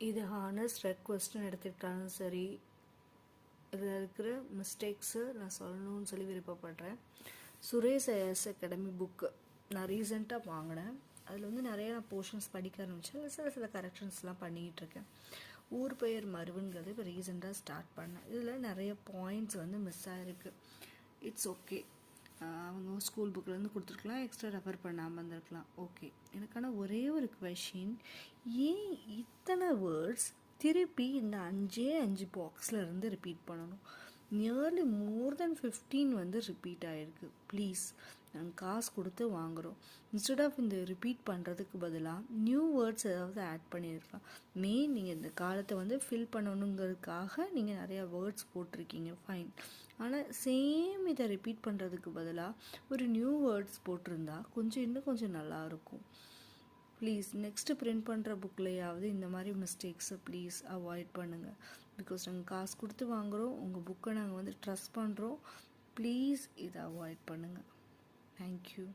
இது ஹானஸ்ட் ரெக்வெஸ்ட்னு எடுத்துக்கிட்டாலும் சரி, இதில் இருக்கிற மிஸ்டேக்ஸு நான் சொல்லணும்னு சொல்லி விருப்பப்படுறேன். சுரேஷ் ஐஎஸ் அகாடமி புக்கு நான் ரீசெண்டாக வாங்கினேன். அதில் வந்து நிறைய நான் போர்ஷன்ஸ் படிக்க ஆரம்பித்தேன். சில கரெக்ஷன்ஸ்லாம் பண்ணிகிட்ருக்கேன். ஊர் பெயர் மருவுங்கிறது இப்போ ரீசெண்டாக ஸ்டார்ட் பண்ணேன். இதில் நிறைய பாயிண்ட்ஸ் வந்து மிஸ் ஆகிருக்கு. இட்ஸ் ஓகே, அவங்க ஸ்கூல் புக்கிலேருந்து கொடுத்துருக்கலாம், எக்ஸ்ட்ரா ரெஃபர் பண்ணாமல் இருந்திருக்கலாம். ஓகே, எனக்கான ஒரே ஒரு கொஷின், ஏன் இத்தனை வேர்ட்ஸ் திருப்பி இந்த 5 பாக்ஸில் இருந்து ரிப்பீட் பண்ணணும்? நியர்லி மோர் தென் 15 வந்து ரிப்பீட் ஆகிருக்கு. ப்ளீஸ், நாங்கள் காசு கொடுத்து வாங்குகிறோம். இன்ஸ்டெட் ஆஃப் இந்த ரிப்பீட் பண்ணுறதுக்கு பதிலாக நியூ வேர்ட்ஸ் ஏதாவது ஆட் பண்ணியிருக்கலாம். மெயின் நீங்கள் இந்த காலத்தை வந்து ஃபில் பண்ணணுங்கிறதுக்காக நீங்கள் நிறையா வேர்ட்ஸ் போட்டிருக்கீங்க, ஃபைன். ஆனால் சேம் இதை ரிப்பீட் பண்ணுறதுக்கு பதிலாக ஒரு நியூ வேர்ட்ஸ் போட்டிருந்தா இன்னும் கொஞ்சம் நல்லாயிருக்கும். ப்ளீஸ், நெக்ஸ்ட்டு பிரிண்ட் பண்ணுற புக்லையாவது இந்த மாதிரி மிஸ்டேக்ஸை ப்ளீஸ் அவாய்ட் பண்ணுங்கள். பிகாஸ் நாங்கள் காசு கொடுத்து வாங்குகிறோம், உங்கள் புக்கை நாங்கள் வந்து ட்ரஸ்ட் பண்ணுறோம். ப்ளீஸ் இதை அவாய்ட் பண்ணுங்கள். தேங்க்யூ.